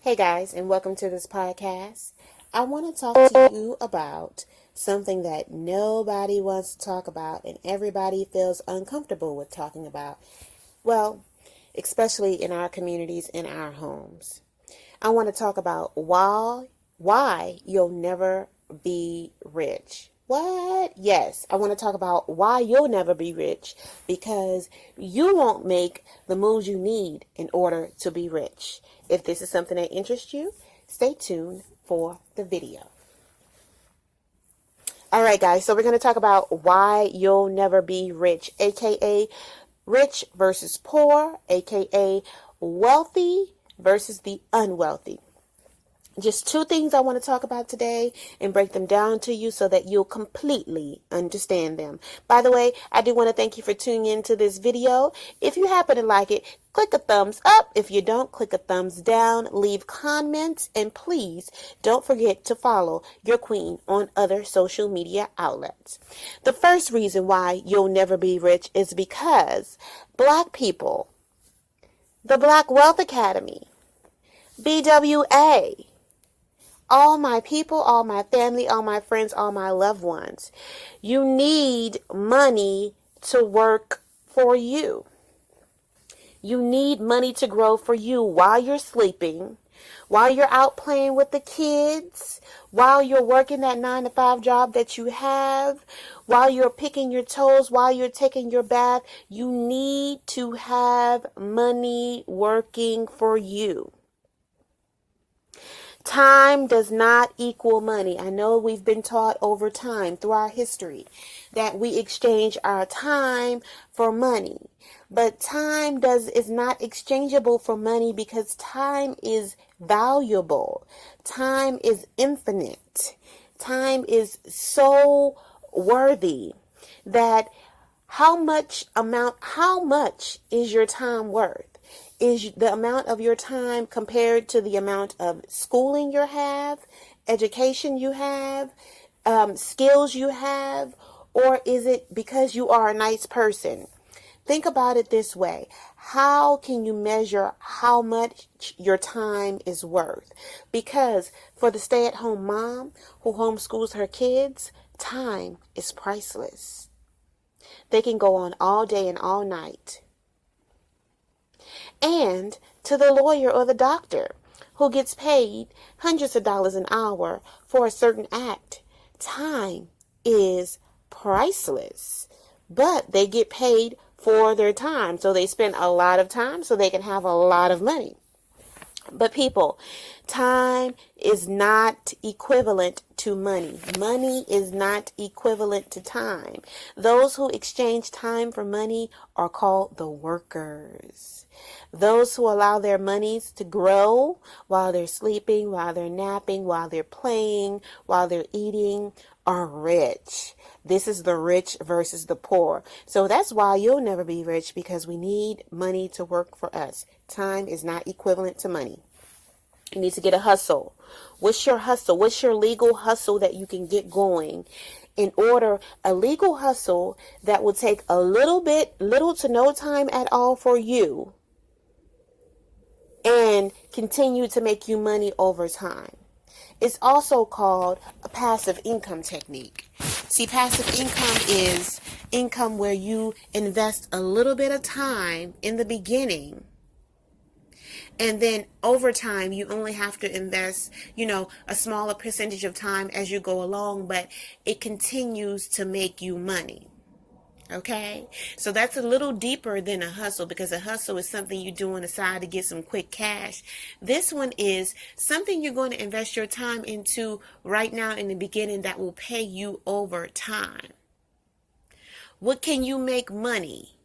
Hey guys, and welcome to this podcast. I want to talk to you about something that nobody wants to talk about and everybody feels uncomfortable with talking about. Well, especially in our communities, in our homes. I want to talk about why you'll never be rich. What? Yes, I want to talk about why you'll never be rich because you won't make the moves you need in order to be rich. If this is something that interests you, stay tuned for the video. All right, guys, so we're going to talk about why you'll never be rich, aka rich versus poor, aka wealthy versus the unwealthy. Just two things I want to talk about today and break them down to you so that you'll completely understand them. By the way, I do want to thank you for tuning into this video. If you happen to like it, click a thumbs up. If you don't, click a thumbs down. Leave comments. And please don't forget to follow your queen on other social media outlets. The first reason why you'll never be rich is because Black people, the Black Wealth Academy, BWA, all my people, all my family, all my friends, all my loved ones. You need money to work for you. You need money to grow for you while you're sleeping, while you're out playing with the kids, while you're working that 9-to-5 job that you have, while you're picking your toes, while you're taking your bath. You need to have money working for you. Time does not equal money. I know we've been taught over time through our history that we exchange our time for money. But time is not exchangeable for money because time is valuable. Time is infinite. Time is so worthy that how much is your time worth? Is the amount of your time compared to the amount of schooling you have, education you have, skills you have, or is it because you are a nice person? Think about it this way. How can you measure how much your time is worth? Because for the stay-at-home mom who homeschools her kids, time is priceless. They can go on all day and all night. And to the lawyer or the doctor who gets paid hundreds of dollars an hour for a certain act, time is priceless. But they get paid for their time. So they spend a lot of time so they can have a lot of money. But people, time is not equivalent to money. Money is not equivalent to time. Those who exchange time for money are called the workers. Those who allow their monies to grow while they're sleeping, while they're napping, while they're playing, while they're eating are rich. This is the rich versus the poor. So that's why you'll never be rich, because we need money to work for us. Time is not equivalent to money. You need to get a hustle. What's your hustle? What's your legal hustle that you can get going? A legal hustle that will take little to no time at all for you and continue to make you money over time. It's also called a passive income technique. See, passive income is income where you invest a little bit of time in the beginning, and then over time you only have to invest, a smaller percentage of time as you go along, but it continues to make you money. Okay, so that's a little deeper than a hustle, because a hustle is something you do on the side to get some quick cash. This one is something you're going to invest your time into right now in the beginning that will pay you over time. What can you make money?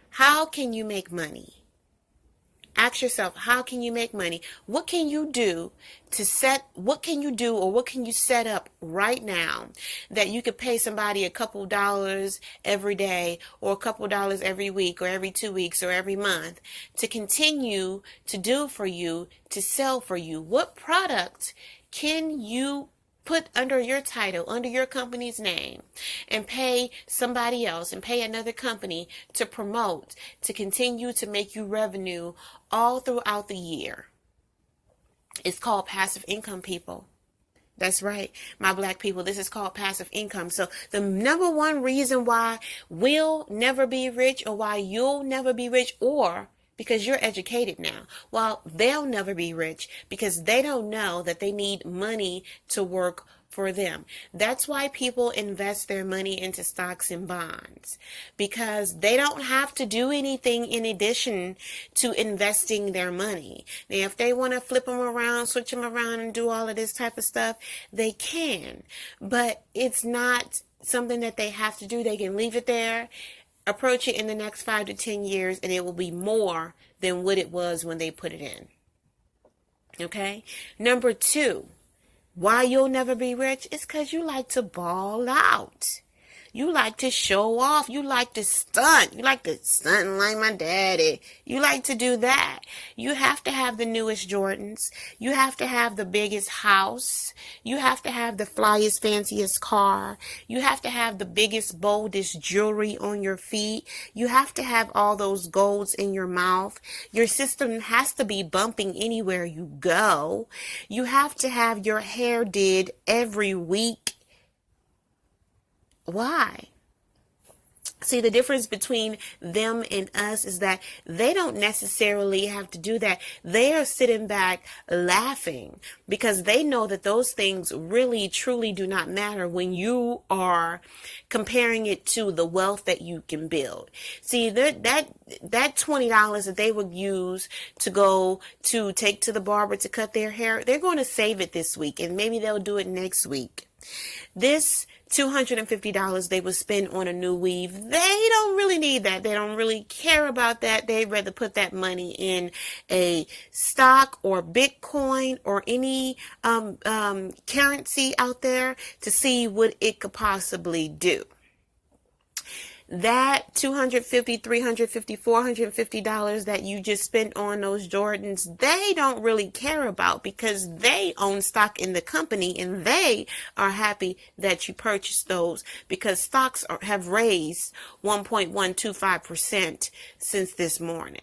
How can you make money? Ask yourself, how can you make money? What can you do or what can you set up right now that you could pay somebody a couple dollars every day, or a couple dollars every week, or every 2 weeks, or every month to continue to do for you, to sell for you? What product can you put under your title, under your company's name, and pay somebody else and pay another company to promote, to continue to make you revenue all throughout the year? It's called passive income, people. That's right, my black people. This is called passive income. So the number one reason why we'll never be rich, or why you'll never be rich, or because you're educated now, while they'll never be rich because they don't know that they need money to work for them. That's why people invest their money into stocks and bonds, because they don't have to do anything in addition to investing their money. Now, if they want to flip them around, switch them around, and do all of this type of stuff, they can. But it's not something that they have to do. They can leave it there, approach it in the next 5 to 10 years, and it will be more than what it was when they put it in. Okay? Number 2. Why you'll never be rich is because you like to ball out. You like to show off. You like to stunt. You like to stunt like my daddy. You like to do that. You have to have the newest Jordans. You have to have the biggest house. You have to have the flyest, fanciest car. You have to have the biggest, boldest jewelry on your feet. You have to have all those golds in your mouth. Your system has to be bumping anywhere you go. You have to have your hair did every week. Why? See, the difference between them and us is that they don't necessarily have to do that. They are sitting back laughing because they know that those things really, truly do not matter when you are comparing it to the wealth that you can build. See, that $20 that they would use to go to take to the barber to cut their hair, they're going to save it this week, and maybe they'll do it next week. This $250 they would spend on a new weave, they don't really need that. They don't really care about that. They'd rather put that money in a stock or Bitcoin or any currency out there to see what it could possibly do. That $250, $350, $450 that you just spent on those Jordans, they don't really care about because they own stock in the company and they are happy that you purchased those because stocks have raised 1.125% since this morning.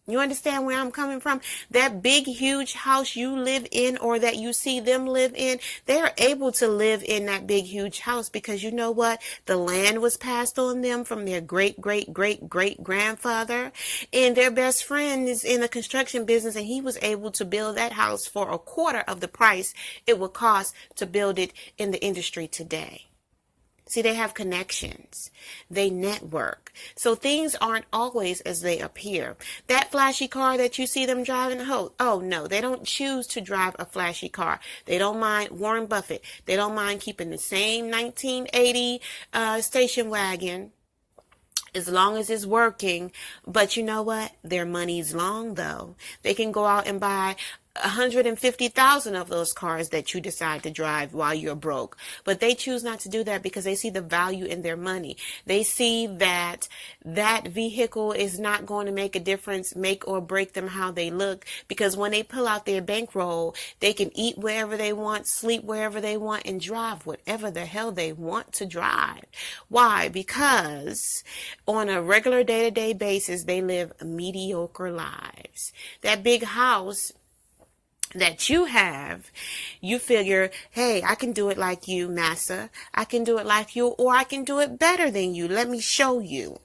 You understand where I'm coming from? That big, huge house you live in or that you see them live in, they're able to live in that big, huge house because you know what? The land was passed on them from their great, great, great, great grandfather. And their best friend is in the construction business and he was able to build that house for a quarter of the price it would cost to build it in the industry today. See, they have connections. They network. So things aren't always as they appear. That flashy car that you see them driving, oh no, they don't choose to drive a flashy car. They don't mind Warren Buffett. They don't mind keeping the same 1980 station wagon as long as it's working. But you know what? Their money's long, though. They can go out and buy 150,000 of those cars that you decide to drive while you're broke. But they choose not to do that because they see the value in their money. They see that that vehicle is not going to make a difference, make or break them how they look, because when they pull out their bankroll, they can eat wherever they want, sleep wherever they want, and drive whatever the hell they want to drive. Why? Because on a regular day-to-day basis, they live mediocre lives. That big house that you have, you figure, hey, I can do it like you, massa. I can do it like you, or I can do it better than you. Let me show you.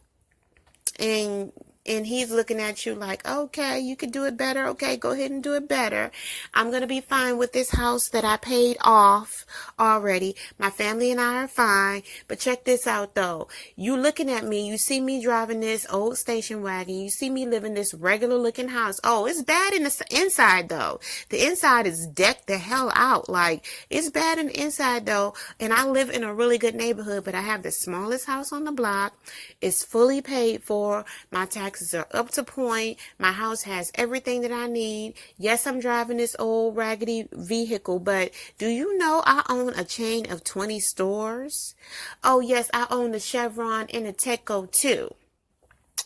And he's looking at you like, okay, you could do it better. Okay, go ahead and do it better. I'm going to be fine with this house that I paid off already. My family and I are fine. But check this out, though. You looking at me, you see me driving this old station wagon. You see me living this regular looking house. Oh, it's bad in the inside, though. The inside is decked the hell out. Like, it's bad in the inside, though. And I live in a really good neighborhood, but I have the smallest house on the block. It's fully paid for. My taxes are up to point. My house has everything that I need. Yes, I'm driving this old raggedy vehicle, but do you know I own a chain of 20 stores? Oh, yes, I own the Chevron and the Teco too.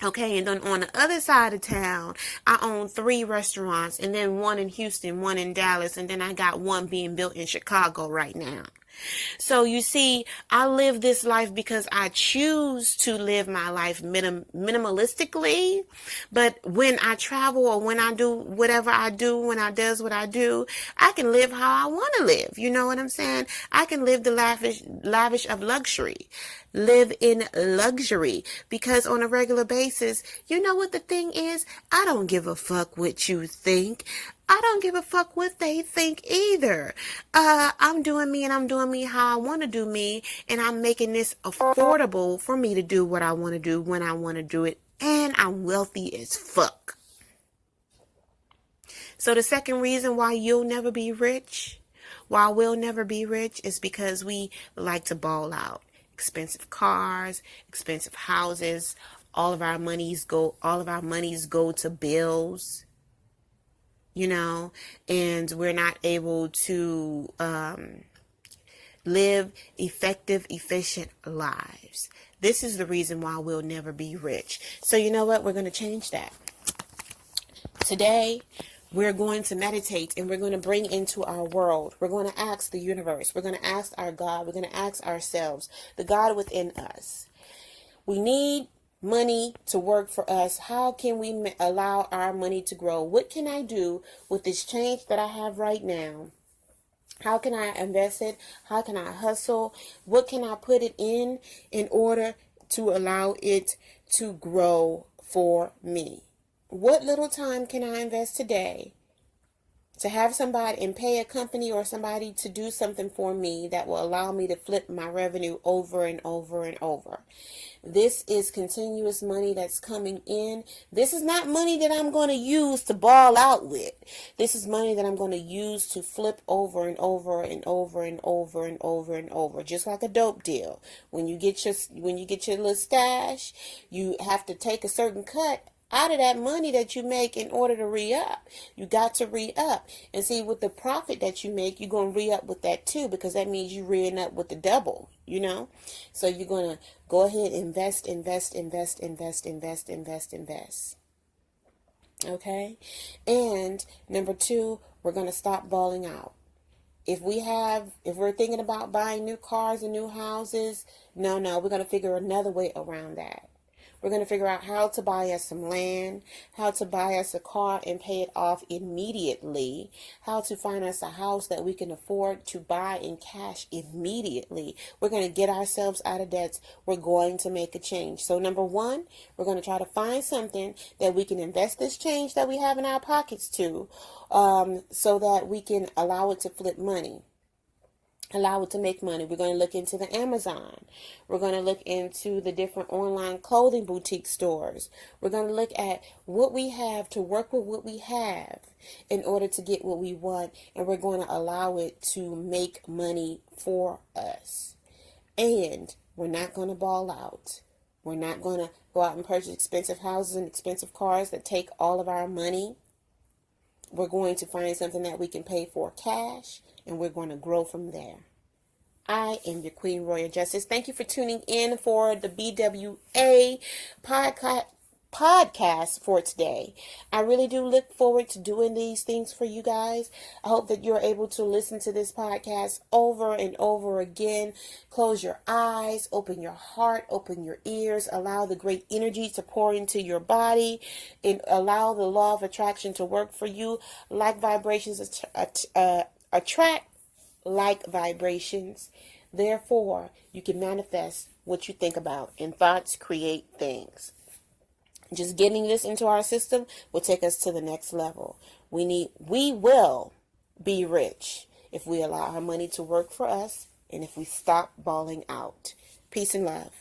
Okay, and then on the other side of town, I own 3 restaurants, and then one in Houston, one in Dallas, and then I got one being built in Chicago right now. So you see, I live this life because I choose to live my life minimalistically. But when I travel or when I do whatever I do, when I does what I do, I can live how I want to live. You know what I'm saying? I can live the lavish of luxury. Live in luxury, because on a regular basis, you know what the thing is? I don't give a fuck what you think. I don't give a fuck what they think either. I'm doing me, and I'm doing me how I want to do me, and I'm making this affordable for me to do what I want to do when I want to do it, and I'm wealthy as fuck. So the second reason why you'll never be rich, why we'll never be rich, is because we like to ball out. Expensive cars, expensive houses, all of our monies go to bills, you know, and we're not able to live effective, efficient lives. This is the reason why we'll never be rich. So you know what? We're going to change that. Today, we're going to meditate, and we're going to bring into our world. We're going to ask the universe. We're going to ask our God. We're going to ask ourselves, the God within us. We need money to work for us. How can we allow our money to grow? What can I do with this change that I have right now? How can I invest it? How can I hustle? What can I put it in order to allow it to grow for me? What little time can I invest today to have somebody and pay a company or somebody to do something for me that will allow me to flip my revenue over and over and over? This is continuous money that's coming in. This is not money that I'm going to use to ball out with. This is money that I'm going to use to flip over and over and over and over and over and over. Just like a dope deal. When you get your little stash, you have to take a certain cut out of that money that you make in order to re-up. You got to re-up. And see, with the profit that you make, you're going to re-up with that too, because that means you're re-ing up with the double, you know? So you're going to go ahead, invest. Okay? And number 2, we're going to stop balling out. If we're thinking about buying new cars and new houses, no, we're going to figure another way around that. We're going to figure out how to buy us some land, how to buy us a car and pay it off immediately, how to find us a house that we can afford to buy in cash immediately. We're going to get ourselves out of debts. We're going to make a change. So number 1, we're going to try to find something that we can invest this change that we have in our pockets to, so that we can allow it to flip money. Allow it to make money. We're going to look into the Amazon. We're going to look into the different online clothing boutique stores. We're going to look at what we have to work with what we have in order to get what we want. And we're going to allow it to make money for us. And we're not going to ball out. We're not going to go out and purchase expensive houses and expensive cars that take all of our money. We're going to find something that we can pay for cash, and we're going to grow from there. I am your Queen Royal Justice. Thank you for tuning in for the BWA podcast for today. I really do look forward to doing these things for you guys. I hope that you're able to listen to this podcast over and over again. Close your eyes, open your heart, open your ears, allow the great energy to pour into your body, and allow the law of attraction to work for you. Like vibrations attract like vibrations. Therefore, you can manifest what you think about, and thoughts create things. Just getting this into our system will take us to the next level. We will be rich if we allow our money to work for us and if we stop balling out. Peace and love.